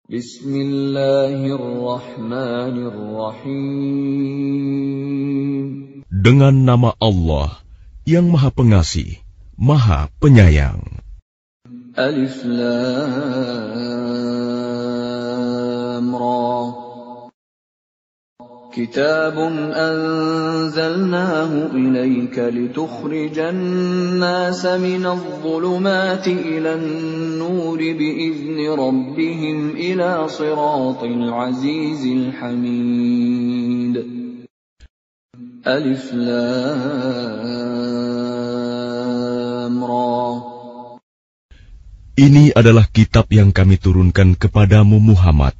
Bismillahirrahmanirrahim. Dengan nama Allah yang Maha Pengasih, Maha Penyayang. Alif Lam Ra. Kitabun anzalnahu ilayka litukhrijan nasa minadh dhulumati ilan nuri bi'izni rabbihim ila siratil azizil hamid. Alif Lam Ra. Ini adalah kitab yang kami turunkan kepadamu Muhammad,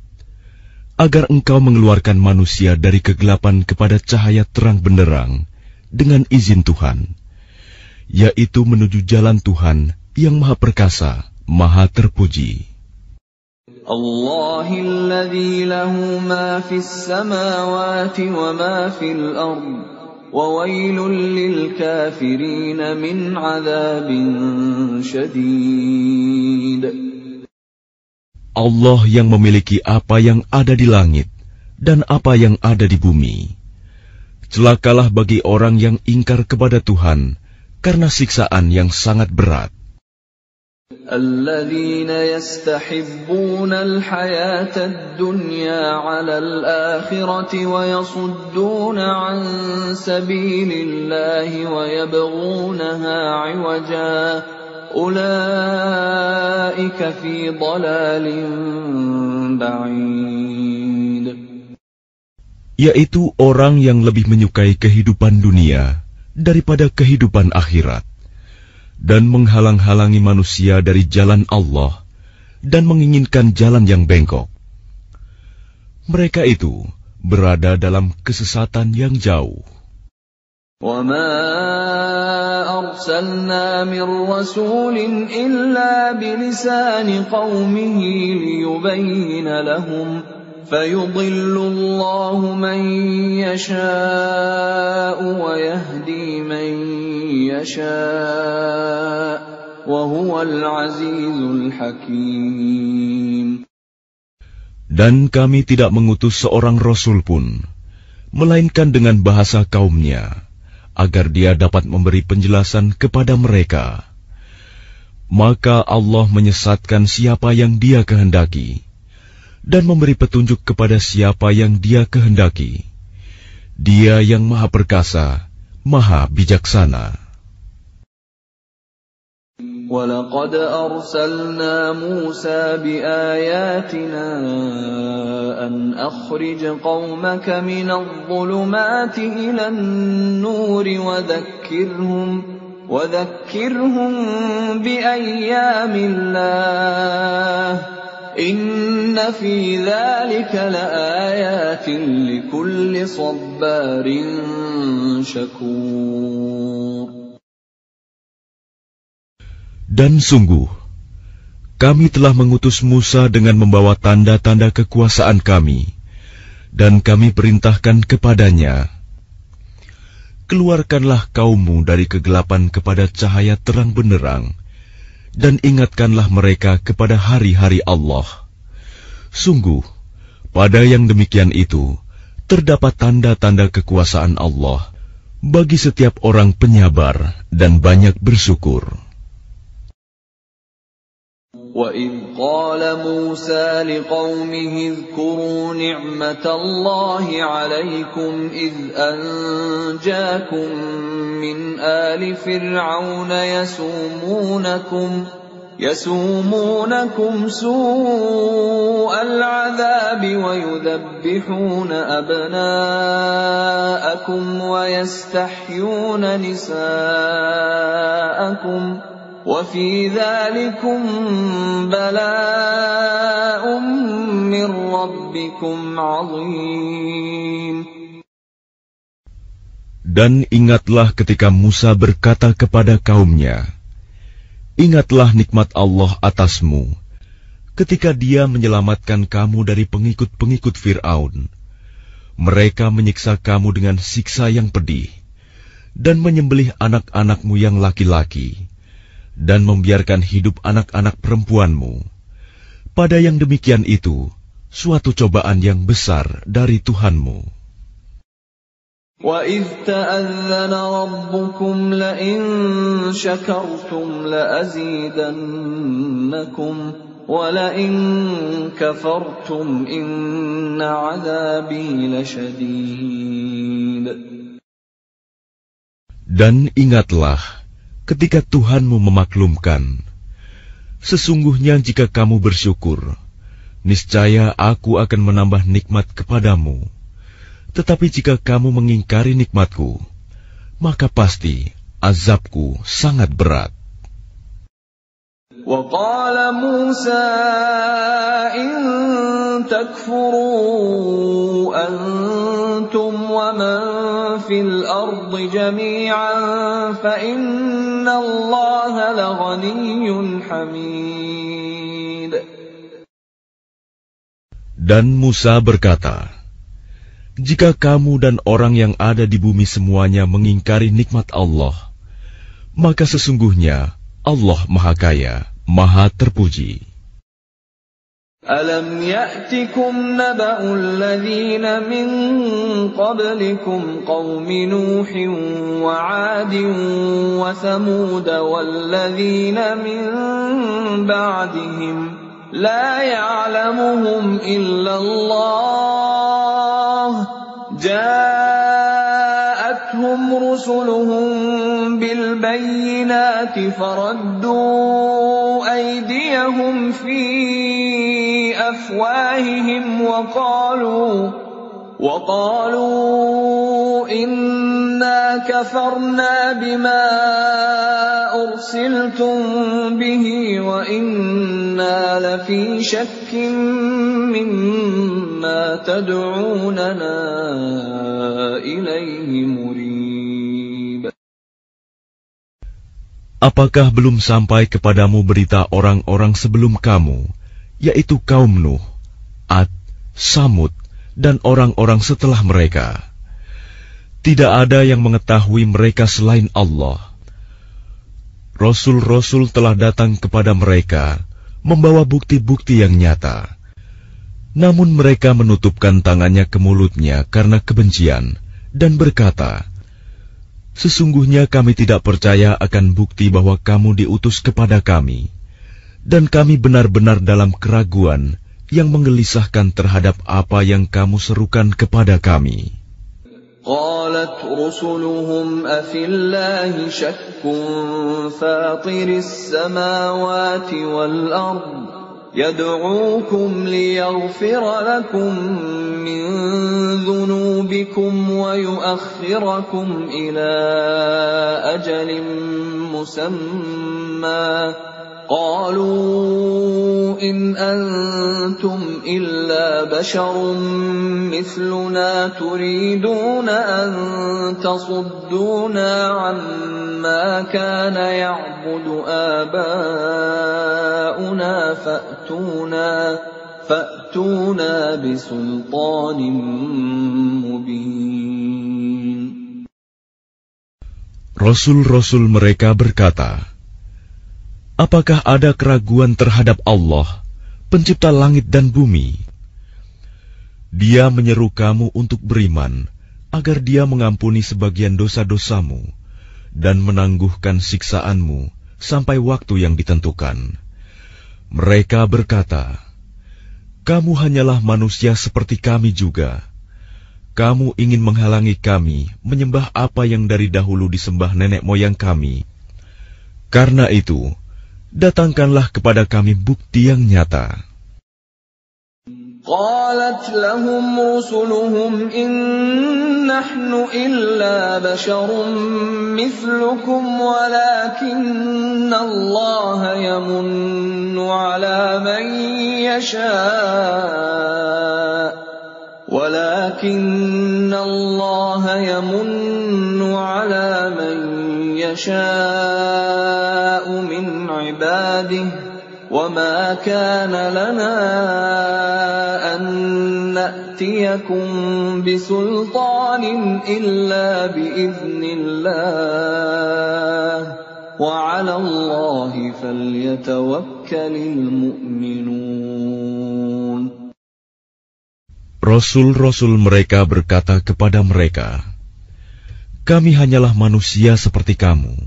agar engkau mengeluarkan manusia dari kegelapan kepada cahaya terang benderang dengan izin Tuhan, yaitu menuju jalan Tuhan yang Maha Perkasa, Maha Terpuji. Allahilladzi lahu ma fis samawati wa ma fil ard, wa wailul lil kafirin min adzabin syadid. Allah yang memiliki apa yang ada di langit dan apa yang ada di bumi. Celakalah bagi orang yang ingkar kepada Tuhan karena siksaan yang sangat berat. Alladzina yastahibbuna al-hayata ad-dunya 'ala al-akhirati wa yasudduna 'an sabilillahi wa yabghunaha 'iwaja. Ulaika fi dhalalin ba'id. Yaitu orang yang lebih menyukai kehidupan dunia daripada kehidupan akhirat, dan menghalang-halangi manusia dari jalan Allah dan menginginkan jalan yang bengkok. Mereka itu berada dalam kesesatan yang jauh. وَمَا أَرْسَلْنَا مِن رَّسُولٍ إِلَّا بِلِسَانِ قَوْمِهِ لِيُبَيِّنَ لَهُمْ فَيُضِلُّ اللَّهُ مَن يَشَاءُ وَيَهْدِي مَن يَشَاءُ وَهُوَ الْعَزِيزُ الْحَكِيمُ. Dan kami tidak mengutus seorang rasul pun, melainkan dengan bahasa kaumnya, agar dia dapat memberi penjelasan kepada mereka. Maka Allah menyesatkan siapa yang Dia kehendaki, dan memberi petunjuk kepada siapa yang Dia kehendaki. Dia yang Maha Perkasa, Maha Bijaksana. وَلَقَدْ أَرْسَلْنَا مُوسَى بِآيَاتِنَا أَنْ أَخْرِجْ قَوْمَكَ مِنَ الظُّلُمَاتِ إِلَى النُّورِ وَذَكِّرْهُم بِأَيَّامِ اللَّهِ إِنَّ فِي ذَلِكَ لَآيَاتٍ لِكُلِّ صَبَّارٍ شَكُورٍ. Dan sungguh, kami telah mengutus Musa dengan membawa tanda-tanda kekuasaan kami, dan kami perintahkan kepadanya, keluarkanlah kaummu dari kegelapan kepada cahaya terang benderang, dan ingatkanlah mereka kepada hari-hari Allah. Sungguh, pada yang demikian itu, terdapat tanda-tanda kekuasaan Allah bagi setiap orang penyabar dan banyak bersyukur. وَإِذْ قَالَ مُوسَى لِقَوْمِهِ اذْكُرُوا نِعْمَةَ اللَّهِ عَلَيْكُمْ إِذْ أَنْجَاكُمْ مِنْ آلِ فِرْعَوْنَ يَسُومُونَكُمْ سُوءَ الْعَذَابِ وَيُذَبِّحُونَ أَبْنَاءَكُمْ وَيَسْتَحْيُونَ نِسَاءَكُمْ وَفِي ذَلِكُمْ بَلَاءٌ مِّن رَّبِّكُمْ عَظِيمٌ. Dan ingatlah ketika Musa berkata kepada kaumnya, ingatlah nikmat Allah atasmu, ketika Dia menyelamatkan kamu dari pengikut-pengikut Fir'aun. Mereka menyiksa kamu dengan siksa yang pedih, dan menyembelih anak-anakmu yang laki-laki, dan membiarkan hidup anak-anak perempuanmu. Pada yang demikian itu, suatu cobaan yang besar dari Tuhanmu. وَإِذْ تَأَذَّنَ رَبُّكُمْ لَئِن شَكَرْتُمْ لَأَزِيدَنَّكُمْ وَلَئِن كَفَرْتُمْ إِنَّ عَذَابِي لَشَدِيدٌ. Dan ingatlah ketika Tuhanmu memaklumkan, sesungguhnya jika kamu bersyukur, niscaya aku akan menambah nikmat kepadamu. Tetapi jika kamu mengingkari nikmatku, maka pasti azabku sangat berat. وَقَالَ مُوسَى إِن تَكْفُرُوا أَنْتُمْ وَمَنْ فِي الْأَرْضِ جَمِيعًا فَإِنَّ اللَّهَ لَغَنِيٌّ حَمِيدٌ. Dan Musa berkata, jika kamu dan orang yang ada di bumi semuanya mengingkari nikmat Allah, maka sesungguhnya Allah Maha Kaya, Maha Terpuji. أَلَمْ يَأْتِكُمْ نَبَأُ الَّذِينَ مِنْ قَبْلِكُمْ قَوْمِ نُوحٍ وَعَادٍ وَثَمُودَ وَالَّذِينَ مِنْ بَعْدِهِمْ لَا يَعْلَمُهُمْ إِلَّا اللَّهُ جَاءَتْهُمْ رُسُلُهُم بِالْبَيِّنَاتِ فَرَدُّوا أَيْدِيَهُمْ فِي أَفْوَاهِهِمْ وَقَالُوا إِنَّا كَفَرْنَا بِمَا أُرْسِلْتُم بِهِ وَإِنَّا لَفِي شَكٍّ مِّمَّا تَدْعُونَنَا إِلَيْهِ مُرِيبٍ. Apakah belum sampai kepadamu berita orang-orang sebelum kamu, yaitu kaum Nuh, Ad, Samud, dan orang-orang setelah mereka? Tidak ada yang mengetahui mereka selain Allah. Rasul-rasul telah datang kepada mereka, membawa bukti-bukti yang nyata. Namun mereka menutupkan tangannya ke mulutnya karena kebencian, dan berkata, sesungguhnya kami tidak percaya akan bukti bahwa kamu diutus kepada kami, dan kami benar-benar dalam keraguan yang menggelisahkan terhadap apa yang kamu serukan kepada kami. قالت رسلهم أفي الله شك فاطر السماوات والأرض يدعوكم ليغفر لكم من ذنوبكم ويؤخركم إلى أجل مسمى قالوا إن أنتم إلا بشر مثلنا تريدون أن تصدونا عما كان يعبد آباؤنا فأتونا بسلطان مبين. Rasul-rasul mereka berkata, apakah ada keraguan terhadap Allah, pencipta langit dan bumi? Dia menyeru kamu untuk beriman, agar Dia mengampuni sebagian dosa-dosamu, dan menangguhkan siksaanmu sampai waktu yang ditentukan. Mereka berkata, kamu hanyalah manusia seperti kami juga. Kamu ingin menghalangi kami menyembah apa yang dari dahulu disembah nenek moyang kami. Karena itu, datangkanlah kepada kami bukti yang nyata. قالت لهم رسلهم إن نحن إلا بشر مثلكم ولكن الله يمن على من يشاء من عباده وما كان لنا أن نأتيكم بسلطان إلا بإذن الله وعلى الله فليتوكل المؤمنون. Rasul-rasul mereka berkata kepada mereka, "Kami hanyalah manusia seperti kamu,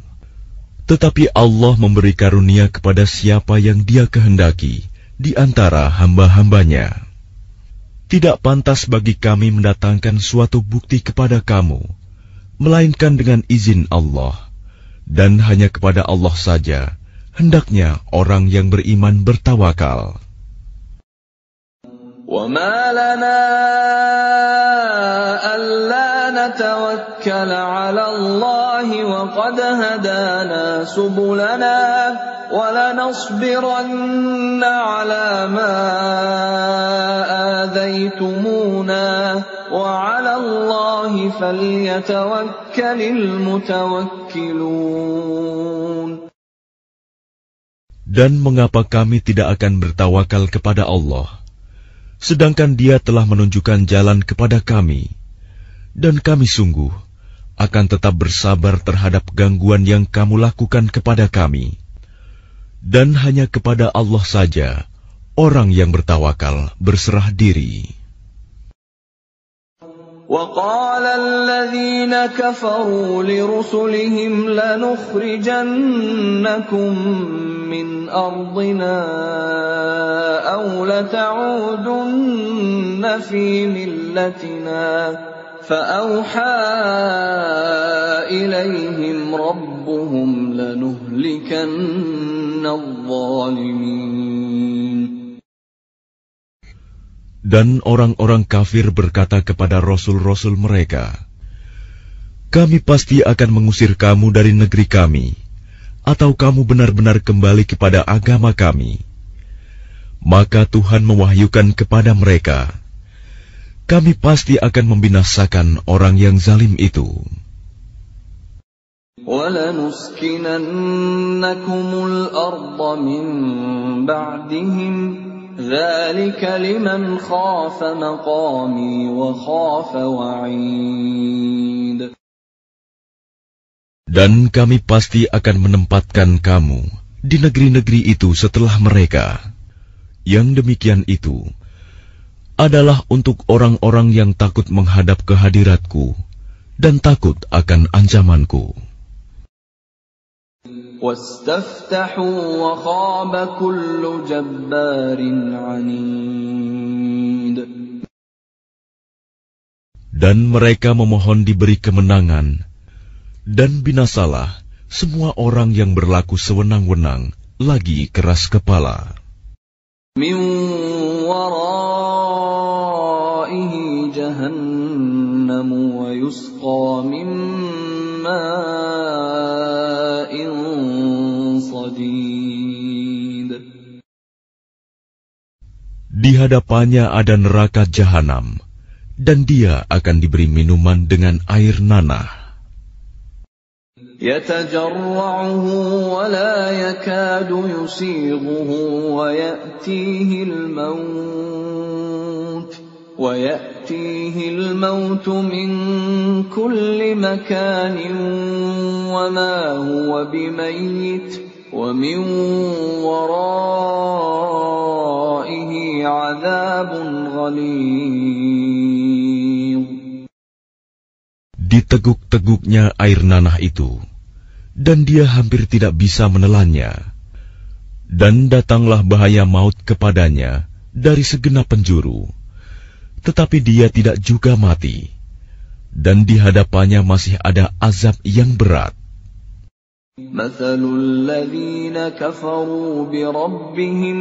tetapi Allah memberi karunia kepada siapa yang Dia kehendaki di antara hamba-hambanya. Tidak pantas bagi kami mendatangkan suatu bukti kepada kamu, melainkan dengan izin Allah, dan hanya kepada Allah saja hendaknya orang yang beriman bertawakal." وَمَا لَنَا أَلَّا نَتَوَكَّلَ عَلَى اللَّهِ وَقَدْ هَدَانَا سُبُلَنَا وَلَنَصْبِرَنَّ عَلَى مَا آذَيْتُمُونَا وَعَلَى اللَّهِ فَلْيَتَوَكَّلِ الْمُتَوَكِّلُونَ. Dan mengapa kami tidak akan bertawakal kepada Allah, sedangkan Dia telah menunjukkan jalan kepada kami, dan kami sungguh akan tetap bersabar terhadap gangguan yang kamu lakukan kepada kami, dan hanya kepada Allah saja orang yang bertawakal berserah diri. وَقَالَ الَّذِينَ كَفَرُوا لِرُسُلِهِمْ لَنُخْرِجَنَّكُمْ مِنْ أَرْضِنَا أَوْ لَتَعُودُنَّ فِي مِلَّتِنَا فَأَوْحَى إِلَيْهِمْ رَبُّهُمْ لَنُهْلِكَنَّ الظَّالِمِينَ. Dan orang-orang kafir berkata kepada rasul-rasul mereka, "Kami pasti akan mengusir kamu dari negeri kami, atau kamu benar-benar kembali kepada agama kami." Maka Tuhan mewahyukan kepada mereka, "Kami pasti akan membinasakan orang yang zalim itu." وَلَنُسْكِنَنَّكُمُ الْأَرْضَ مِنْ بَعْدِهِمْ ذَلِكَ لِمَنْ خَافَ مَقَامِي وَخَافَ وَعِيدِ. Dan kami pasti akan menempatkan kamu di negeri-negeri itu setelah mereka. Yang demikian itu adalah untuk orang-orang yang takut menghadap kehadiratku dan takut akan ancamanku. وَاسْتَفْتَحُوا وَخَابَ كُلُّ جَبَّارٍ عَنِيدٍ. Dan mereka memohon diberi kemenangan, dan binasalah semua orang yang berlaku sewenang-wenang lagi keras kepala. مِنْ وَرَائِهِ جَهَنَّمُ وَيُسْقَى مِنْ مَاءٍ صَدِيدٍ. Di hadapannya ada neraka jahanam, dan dia akan diberi minuman dengan air nanah. يَتَجَرَّعُهُ وَلَا يَكَادُ يُسِيغُهُ وَيَأْتِيهِ الْمَوْتُ مِنْ كُلِّ مَكَانٍ وَمَا هُوَ بِمَيِّتٍ وَمِنْ وَرَائِهِ عَذَابٌ غَلِيظٌ. Diteguk-teguknya air nanah itu, dan dia hampir tidak bisa menelannya. Dan datanglah bahaya maut kepadanya dari segenap penjuru, tetapi dia tidak juga mati, dan di hadapannya masih ada azab yang berat. مَثَلُ الَّذِينَ كَفَرُوا بِرَبِّهِمْ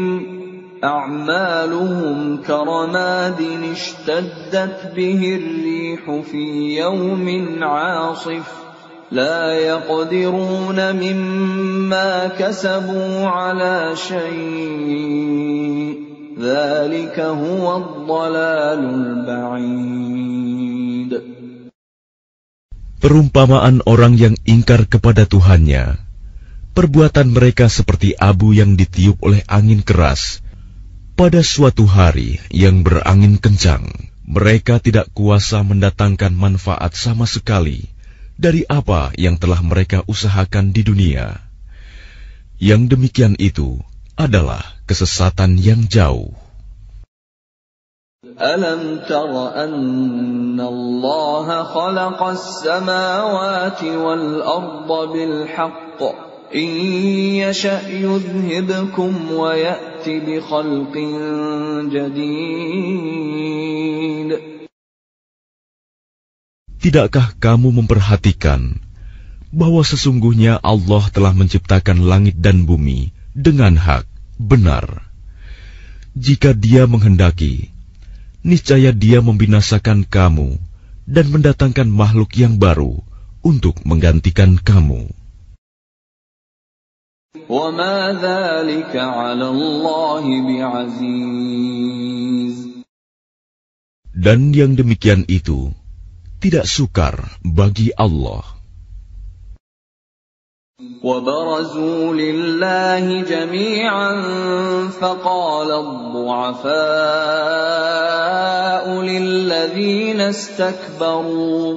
أَعْمَالُهُمْ كَرَمَادٍ اشْتَدَّتْ بِهِ الرِّيحُ فِي يَوْمٍ عَاصِفٍ لَا يَقْدِرُونَ مِمَّا كَسَبُوا عَلَى شَيْءٍ ذَلِكَ هُوَ الضَّلَالُ الْبَعِيدُ. Perumpamaan orang yang ingkar kepada Tuhannya, perbuatan mereka seperti abu yang ditiup oleh angin keras pada suatu hari yang berangin kencang. Mereka tidak kuasa mendatangkan manfaat sama sekali dari apa yang telah mereka usahakan di dunia. Yang demikian itu adalah kesesatan yang jauh. أَلَمْ تَرَ أَنَّ اللَّهَ خَلَقَ السَّمَاوَاتِ وَالْأَرْضَ بِالْحَقِّ إِن يَشَأْ يُذْهِبْكُمْ وَيَأْتِ بِخَلْقٍ جَدِيدٍ. Tidakkah kamu memperhatikan bahwa sesungguhnya Allah telah menciptakan langit dan bumi dengan hak, benar. Jika Dia menghendaki, niscaya Dia membinasakan kamu dan mendatangkan makhluk yang baru untuk menggantikan kamu. وَمَا ذَلِكَ عَلَى اللَّهِ بِعَزِيزٍ. Dan yang demikian itu tidak sukar bagi Allah. وَبَرَزُوا لِلَّهِ جَمِيعًا فَقَالَ الضُّعَفَاءُ لِلَّذِينَ اسْتَكْبَرُوا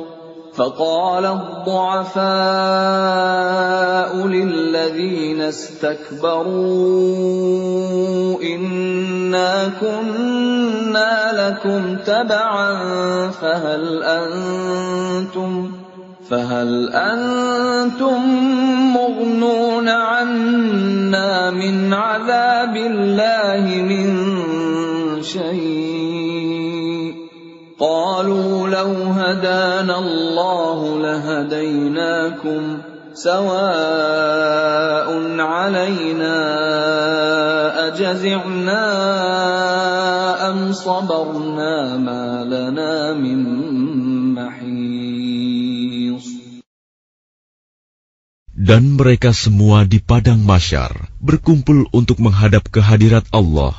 إِنَّا كُنَّا لَكُمْ تَبَعًا فَهَلْ أَنْتُمْ مُغْنُونَ عَنَّا مِنْ عَذَابِ اللَّهِ مِنْ شَيْءٍ قَالُوا لَوْ هَدَانَا اللَّهُ لَهَدَيْنَاكُمْ سَوَاءٌ عَلَيْنَا أَجَزِعْنَا أَمْ صَبَرْنَا مَا لَنَا مِنْ مَحِيصٍ. Dan mereka semua di padang mahsyar berkumpul untuk menghadap kehadirat Allah.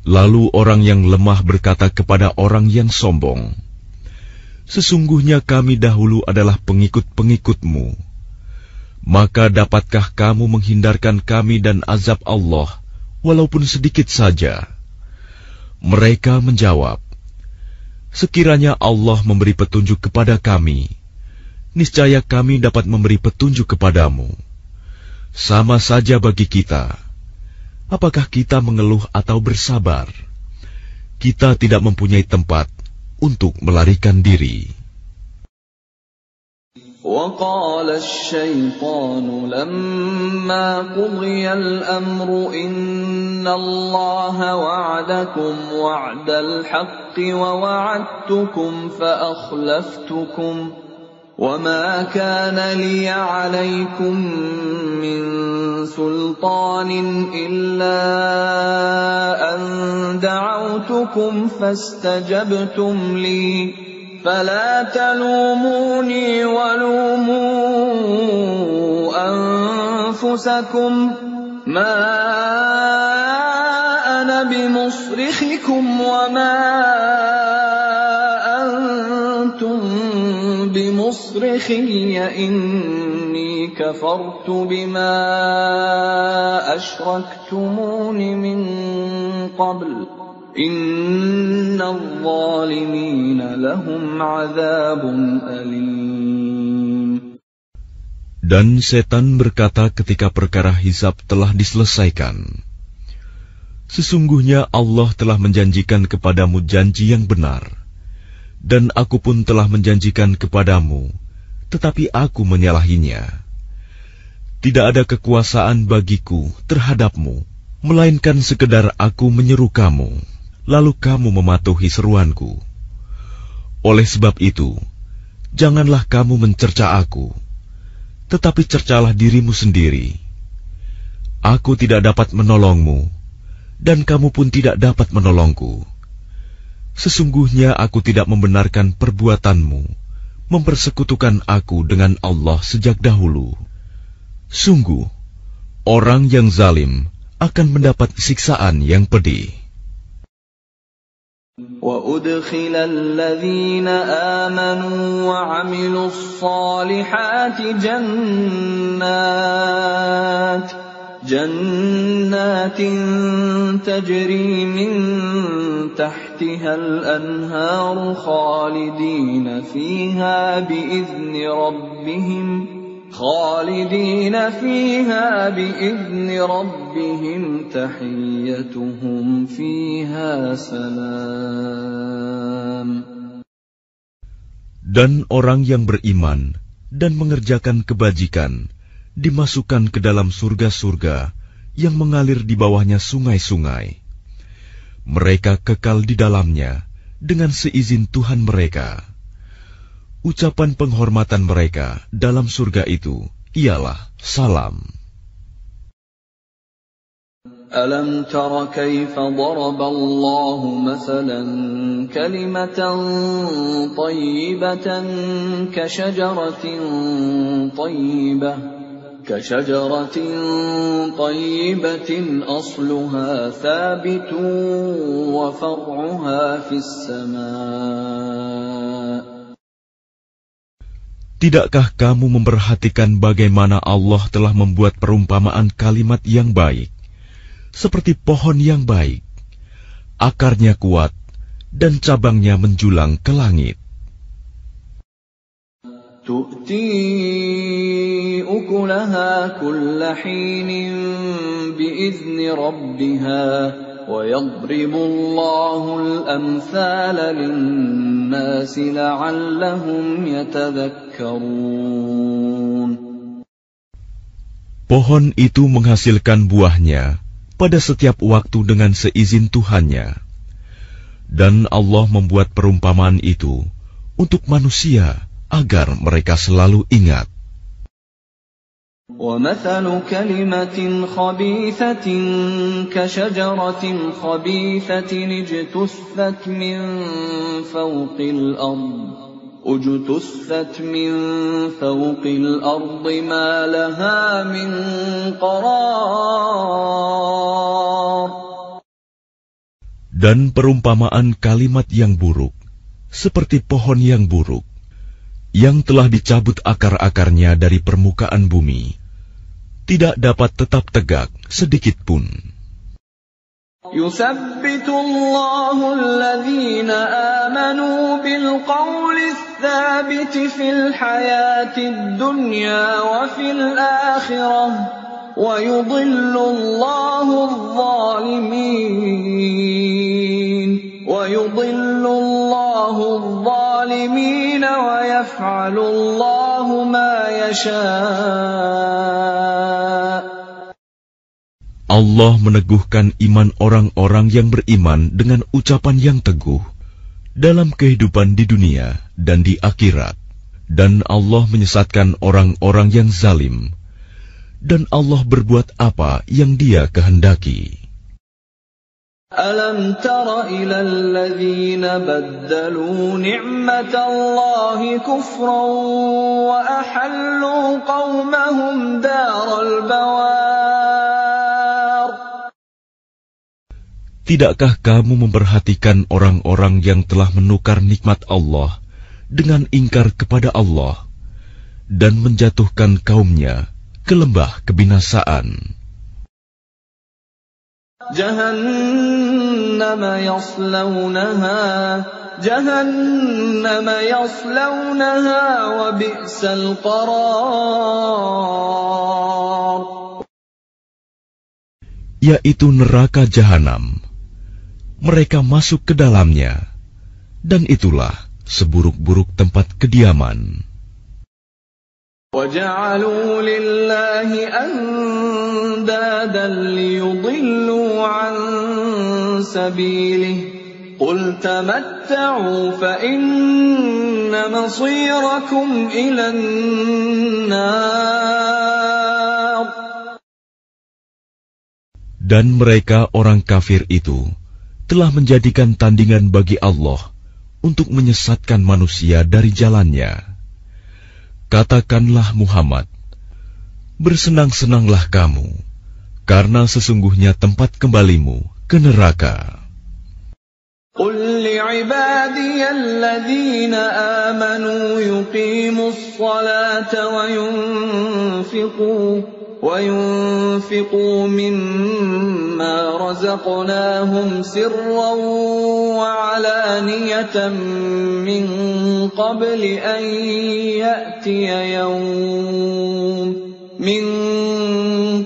Lalu orang yang lemah berkata kepada orang yang sombong, "Sesungguhnya kami dahulu adalah pengikut-pengikutmu. Maka dapatkah kamu menghindarkan kami dan azab Allah, walaupun sedikit saja?" Mereka menjawab, "Sekiranya Allah memberi petunjuk kepada kami, niscaya kami dapat memberi petunjuk kepadamu. Sama saja bagi kita. Apakah kita mengeluh atau bersabar? Kita tidak mempunyai tempat untuk melarikan diri." وَقَالَ الشَّيْطَانُ لَمَّا قُضِيَ الْأَمْرُ إِنَّ اللَّهَ وَعَدَكُمْ وَعْدَ الْحَقِّ وَوَعَدتُّكُمْ فَأَخْلَفْتُكُمْ وَمَا كَانَ لِيَ عَلَيْكُمْ مِنْ سُلْطَانٍ إِلَّا أَنْ دَعَوْتُكُمْ فَاسْتَجَبْتُمْ لِي فَلَا تَلُومُونِي وَلُومُوا أَنفُسَكُمْ مَا أَنَا بِمُصْرِخِكُمْ وَمَا أَنْتُمْ بِمُصْرِخِيَّ إِنِّي كَفَرْتُ بِمَا أَشْرَكْتُمُونِ مِنْ قَبْلُ إِنَّ الظَّالِمِينَ لَهُمْ عَذَابٌ أَلِيمٌ. Dan setan berkata ketika perkara hisab telah diselesaikan, "Sesungguhnya Allah telah menjanjikan kepadamu janji yang benar, dan aku pun telah menjanjikan kepadamu, tetapi aku menyalahinya. Tidak ada kekuasaan bagiku terhadapmu, melainkan sekedar aku menyeru kamu, lalu kamu mematuhi seruanku. Oleh sebab itu, janganlah kamu mencerca aku, tetapi cercalah dirimu sendiri. Aku tidak dapat menolongmu, dan kamu pun tidak dapat menolongku. Sesungguhnya aku tidak membenarkan perbuatanmu, mempersekutukan aku dengan Allah sejak dahulu. Sungguh, orang yang zalim akan mendapat siksaan yang pedih." وَأُدْخِلَ الَّذِينَ آمَنُوا وَعَمِلُوا الصَّالِحَاتِ جَنَّاتٍ تَجْرِي مِن تَحْتِهَا الْأَنْهَارُ خَالِدِينَ فِيهَا بِإِذْنِ رَبِّهِمْ خالدين فيها بإذن ربهم تحيتهم فيها سلام. Dan orang yang beriman dan mengerjakan kebajikan dimasukkan ke dalam surga-surga yang mengalir di bawahnya sungai-sungai. Mereka kekal di dalamnya dengan seizin Tuhan mereka. Ucapan penghormatan mereka dalam surga itu ialah salam. Alam tara kaifa daraba Allahu mathalan kalimatan tayyibatan كشجرة طيبة أصلها ثابت وفرعها في السماء. Tidakkah kamu memperhatikan bagaimana Allah telah membuat perumpamaan kalimat yang baik, seperti pohon yang baik, akarnya kuat dan cabangnya menjulang ke langit. تؤتي أكلها كل حين بإذن ربها ويضرب الله الأمثال للناس لعلهم يتذكرون. Pohon itu menghasilkan buahnya pada setiap waktu dengan seizin Tuhannya. Dan Allah membuat perumpamaan itu untuk manusia agar mereka selalu ingat. وَمَثَلُ كَلِمَةٍ خَبِيثَةٍ كَشَجَرَةٍ خَبِيثَةٍ اجْتُثَّتْ مِنْ فَوْقِ الْأَرْضِ مَا لَهَا مِنْ قَرَارٍ. Dan perumpamaan kalimat yang buruk seperti pohon yang buruk yang telah dicabut akar-akarnya dari permukaan bumi, tidak dapat tetap tegak sedikit pun. يُثَبِّتُ اللَّهُ الَّذِينَ آمَنُوا بِالْقَوْلِ الثَّابِتِ فِي الْحَيَاةِ الدُّنْيَا وَفِي الْآخِرَةِ وَيُضِلُّ اللَّهُ الظَّالِمِينَ وَيَفْعَلُ اللَّهُ مَا يَشَاءُ. Allah meneguhkan iman orang-orang yang beriman dengan ucapan yang teguh dalam kehidupan di dunia dan di akhirat. Dan Allah menyesatkan orang-orang yang zalim. Dan Allah berbuat apa yang Dia kehendaki. Alam tara ila alladhina baddalu ni'matallahi kufran wa ahallu qawmahum daral bawar. Tidakkah kamu memperhatikan orang-orang yang telah menukar nikmat Allah dengan ingkar kepada Allah dan menjatuhkan kaumnya ke lembah kebinasaan? جهنم يصلونها وبئس القرار. Yaitu neraka jahanam. Mereka masuk ke dalamnya, dan itulah seburuk-buruk tempat kediaman. وَجَعَلُوا لِلَّهِ أَنْدَادًا لِيُضِلُّوا عَنْ سَبِيلِهِ قُلْ تَمَتَّعُوا فَإِنَّ مَصِيرَكُمْ إِلَى النَّارِ. Dan mereka orang kafir itu telah menjadikan tandingan bagi Allah untuk menyesatkan manusia dari jalannya. Katakanlah Muhammad, bersenang-senanglah kamu, karena sesungguhnya tempat kembalimu ke neraka. قُلْ لِعِبَادِيَ الَّذِينَ آمَنُوا يُقِيمُوا الصَّلَاةَ وَيُنْفِقُوا مِمَّا رَزَقْنَاهُمْ سِرًّا وَعَلَانِيَةً مِّن قَبْلِ أَن يَأْتِيَ يَوْمٌ من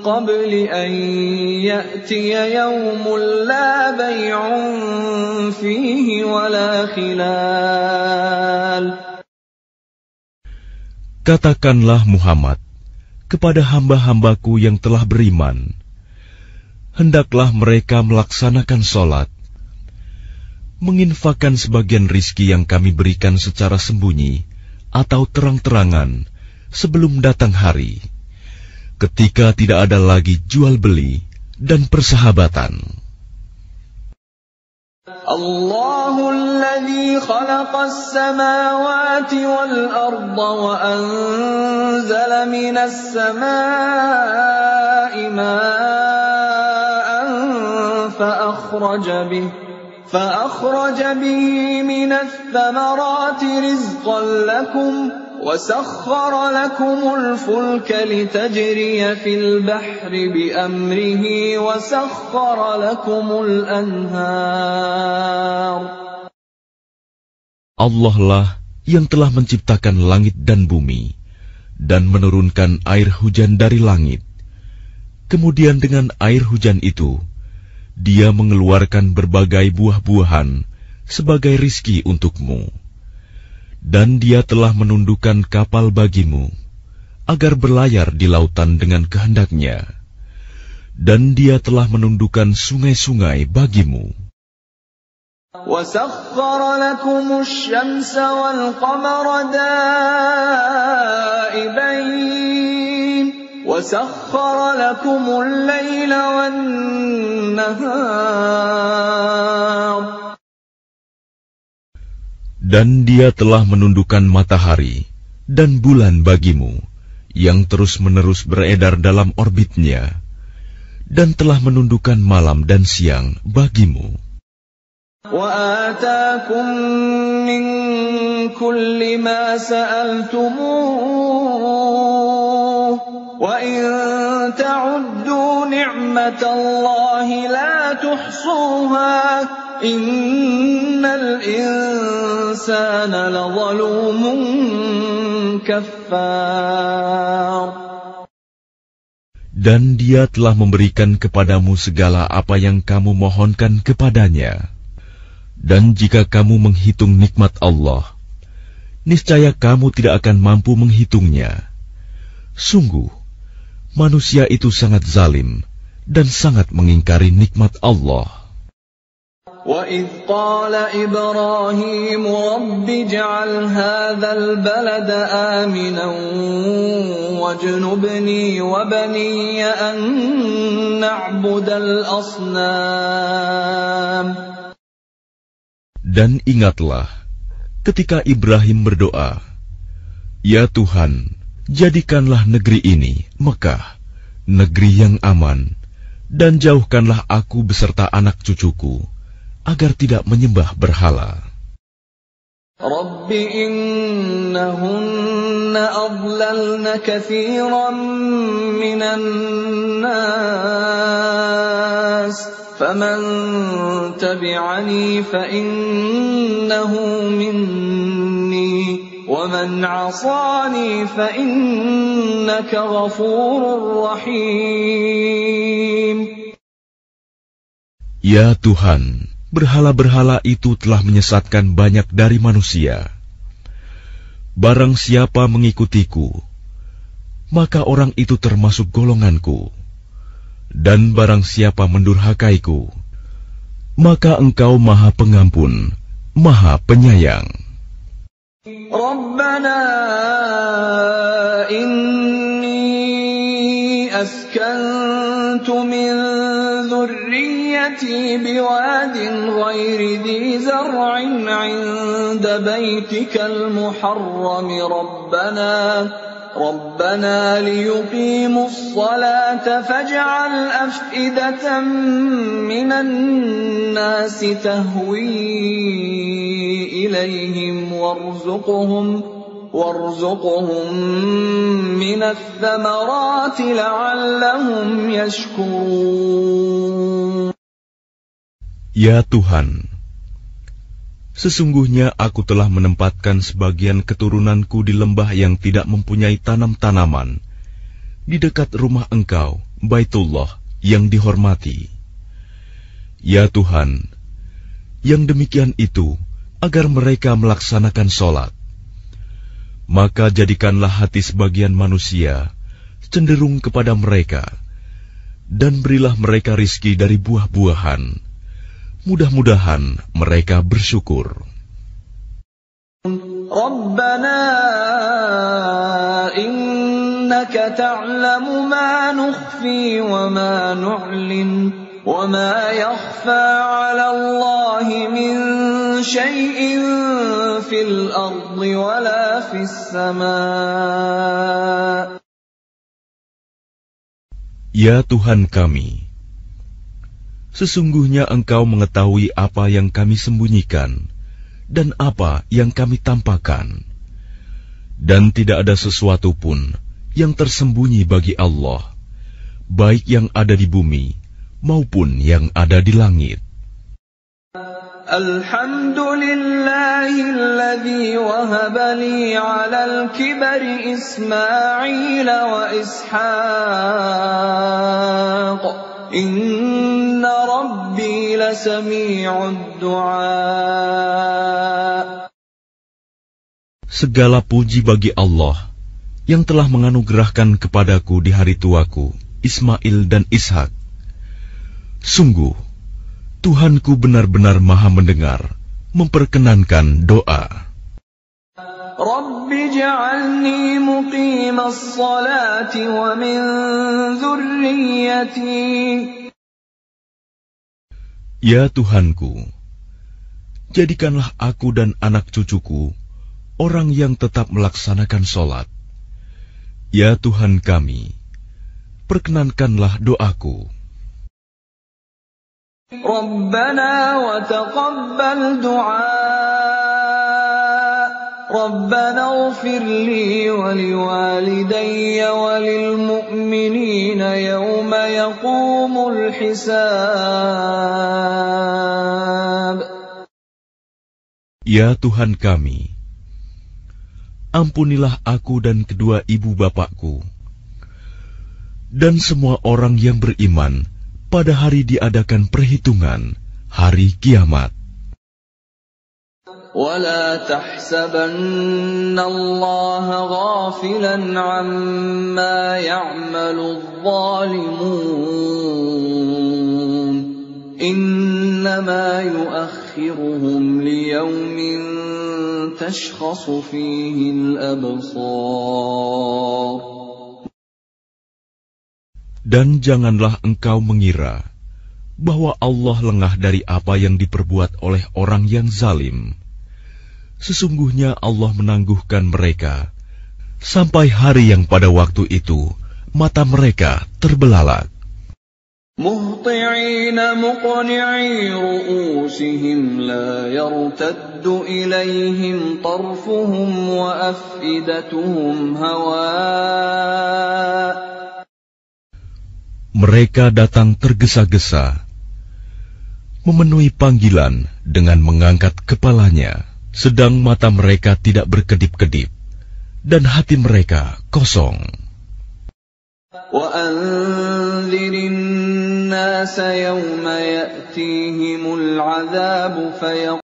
قبل أن يأتي يوم لا بيع فيه ولا خلال. Katakanlah Muhammad kepada hamba-hambaku yang telah beriman, hendaklah mereka melaksanakan sholat, menginfakkan sebagian rizki yang kami berikan secara sembunyi atau terang-terangan sebelum datang hari, ketika tidak ada lagi jual-beli dan persahabatan. Allahu alladhi khalaqas samawati wal arda wa anzala minas samaa'i ma'an فأخرج به من الثمرات رزقا لكم وسخر لكم الفلك لتجري في البحر بأمره وسخر لكم الأنهار. Allah lah yang telah menciptakan langit dan bumi dan menurunkan air hujan dari langit. Kemudian dengan air hujan itu, Dia mengeluarkan berbagai buah-buahan sebagai rizki untukmu. Dan Dia telah menundukkan kapal bagimu, agar berlayar di lautan dengan kehendak-Nya. Dan Dia telah menundukkan sungai-sungai bagimu. وَسَخَّرَ لَكُمُ الشَّمْسَ وَالْقَمَرَ دَائِبَيْنِ وَسَخَّرَ لَكُمُ اللَّيْلَ وَالنَّهَارَ. Dan Dia telah menundukkan matahari dan bulan bagimu, yang terus-menerus beredar dalam orbitnya, dan telah menundukkan malam dan siang bagimu. وَآتَاكُم مِّن كُلِّ مَا سَأَلْتُمُوهُ وَإِن تَعُدُّوا نِعْمَةَ اللَّهِ لَا تُحْصُوهَا إِنَّ الْإِنسَانَ لَظَلُومٌ كَفَّارٌ. Dan Dia telah memberikan kepadamu segala apa yang kamu mohonkan kepadanya. Dan jika kamu menghitung nikmat Allah, niscaya kamu tidak akan mampu menghitungnya. Sungguh, manusia itu sangat zalim dan sangat mengingkari nikmat Allah. وَإِذْ قَالَ إِبْرَاهِيمُ رَبِّ اجْعَلْ هَذَا الْبَلَدَ آمِنًا وَاجْنُبْنِي وَبَنِيَّ أَن نَّعْبُدَ الْأَصْنَامَ. Dan ingatlah ketika Ibrahim berdoa, "Ya Tuhan, jadikanlah negeri ini, Mekah, negeri yang aman, dan jauhkanlah aku beserta anak cucuku, agar tidak menyembah berhala." Rabbi innahunna adlalna katsiran minan nas. فَمَنْ تَبِعَنِي فَإِنَّهُ مِنِّي وَمَنْ عَصَانِي فَإِنَّكَ غَفُورٌ رَحِيمٌ. Ya Tuhan, berhala-berhala itu telah menyesatkan banyak dari manusia. Barang siapa mengikutiku, maka orang itu termasuk golonganku. Dan barang siapa mendurhakaiku, maka Engkau Maha Pengampun, Maha Penyayang. Rabbana inni askantu min dhurriyyati biwadin ghairi dhi zar'in 'inda baytikal muharram ربنا ليقيموا الصلاة فاجعل أفئدة من الناس تهوي إليهم وارزقهم من الثمرات لعلهم يشكرون. Ya Tuhan, sesungguhnya aku telah menempatkan sebagian keturunanku di lembah yang tidak mempunyai tanam-tanaman, di dekat rumah Engkau, Baitullah yang dihormati. Ya Tuhan, yang demikian itu agar mereka melaksanakan sholat. Maka jadikanlah hati sebagian manusia cenderung kepada mereka, dan berilah mereka rizki dari buah-buahan. Mudah-mudahan mereka bersyukur. Rabbana innaka ta'lamu ma nukhfi wa ma nu'lin wa ma yakhfa 'ala Allahi min syai'in fil ardi wa la fis sama'. Ya Tuhan kami, sesungguhnya Engkau mengetahui apa yang kami sembunyikan dan apa yang kami tampakkan, dan tidak ada sesuatu pun yang tersembunyi bagi Allah, baik yang ada di bumi maupun yang ada di langit. Alhamdulillahilladzi wahaba li 'alal kibari Ismail wa Ishaq. Inna Rabbi lasami'ud du'a. Segala puji bagi Allah yang telah menganugerahkan kepadaku di hari tuaku Ismail dan Ishak. Sungguh, Tuhanku benar-benar maha mendengar, memperkenankan doa. Rabbi ja'alni muqimas salati wa min dhurriyyati. Ya Tuhanku, jadikanlah aku dan anak cucuku orang yang tetap melaksanakan sholat. Ya Tuhan kami, perkenankanlah doaku. Rabbana wa taqabbal du'a. Rabbana ighfir li wa liwalidayya wa lil mu'minina yawma yaqumul hisab. Ya Tuhan kami, ampunilah aku dan kedua ibu bapakku, dan semua orang yang beriman pada hari diadakan perhitungan, hari kiamat. وَلَا تَحْسَبَنَّ اللَّهَ غَافِلًا عَمَّا يَعْمَلُ الظَّالِمُونَ إِنَّمَا يُؤَخِّرُهُمْ لِيَوْمٍ تَشْخَصُ فِيهِ الْأَبْصَارُ. Dan janganlah engkau mengira bahwa Allah lengah dari apa yang diperbuat oleh orang yang zalim. Sesungguhnya Allah menangguhkan mereka sampai hari yang pada waktu itu mata mereka terbelalak. مهطعين مقنعي رؤوسهم لا يرتد إليهم طرفهم وأفئدتهم هواء. Mereka datang tergesa-gesa, memenuhi panggilan dengan mengangkat kepalanya, sedang mata mereka tidak berkedip-kedip, dan hati mereka kosong. وَأَنذِرِ النَّاسَ يَوْمَ يَأْتِيهِمُ الْعَذَابُ فَيَقُولُ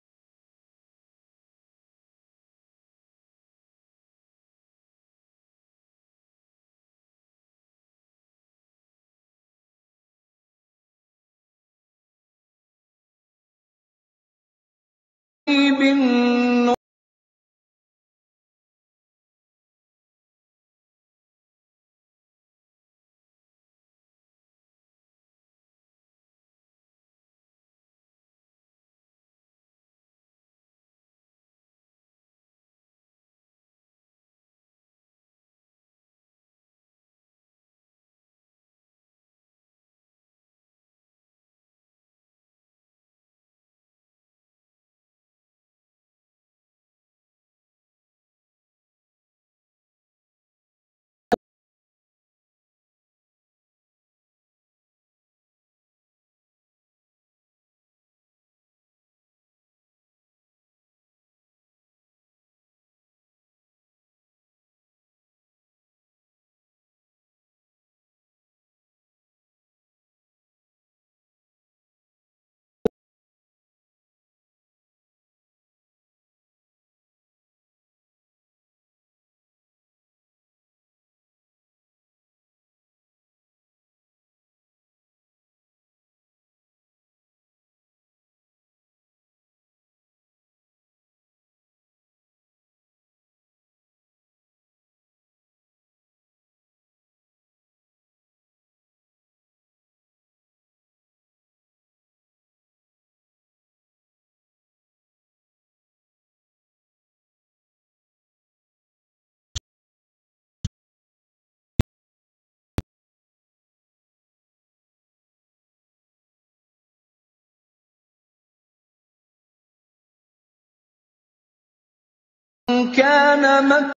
كان مكرا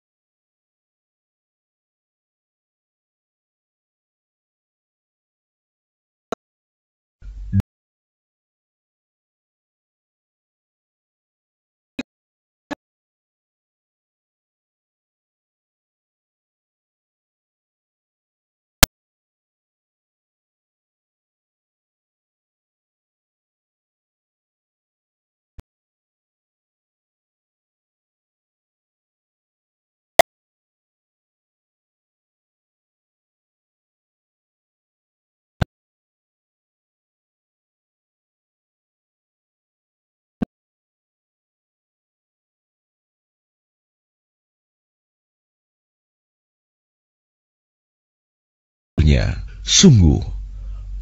Sungguh,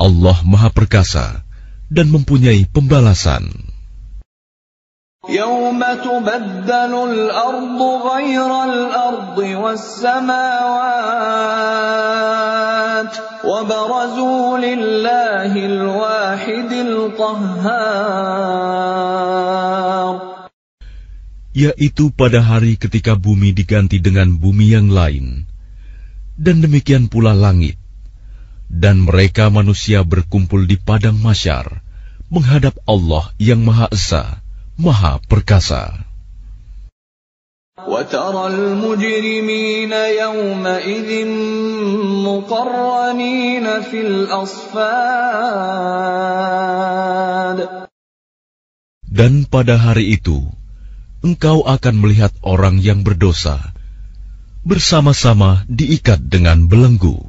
Allah Maha Perkasa dan mempunyai pembalasan. يوم تبدل الأرض غير الأرض والسماوات وبرزوا لله الواحد القهار. Yaitu pada hari ketika bumi diganti dengan bumi yang lain, dan demikian pula langit, dan mereka manusia berkumpul di padang mahsyar menghadap Allah yang Maha Esa, Maha Perkasa. وَتَرَى الْمُجْرِمِينَ يَوْمَئِذٍ مُقَرَّنِينَ فِي الْأَصْفَادِ. Dan pada hari itu, engkau akan melihat orang yang berdosa bersama-sama diikat dengan belenggu.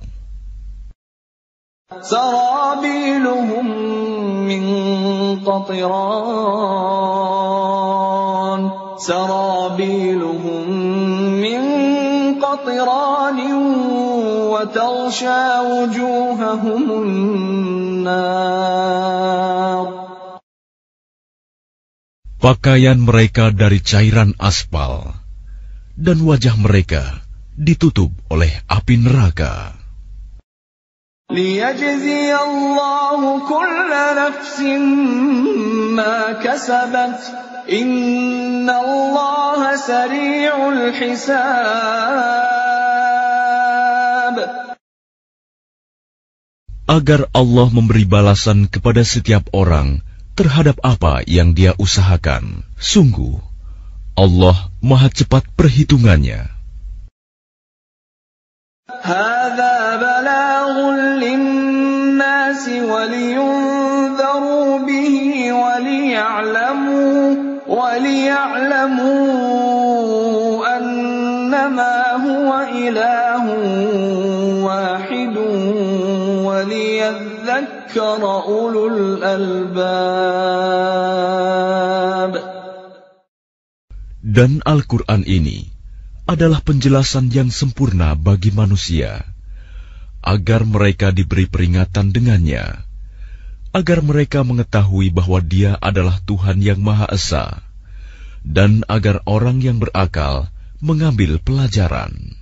سرابيلهم من قطران وتغشى وجوههم النار. Pakaian mereka dari cairan aspal, dan wajah mereka ditutup oleh api neraka. لِيَجْزِيَ اللَّهُ كُلَّ نَفْسٍ مَا كَسَبَتْ إِنَّ اللَّهَ سَرِيعُ الْحِسَابِ. Agar Allah memberi balasan kepada setiap orang terhadap apa yang dia usahakan. Sungguh, Allah Maha cepat perhitungannya. هَذَا بَلَاغٌ لِلنَّاسِ وَلِيُنذَرُوا بِهِ وَلِيَعْلَمُوا أَنَّمَا هُوَ إِلَٰهٌ وَاحِدٌ وَلِيَذَّكَّرَ أُولُو الْأَلْبَابِ. Dan Al-Quran ini adalah penjelasan yang sempurna bagi manusia, agar mereka diberi peringatan dengannya, agar mereka mengetahui bahwa Dia adalah Tuhan yang Maha Esa, dan agar orang yang berakal mengambil pelajaran.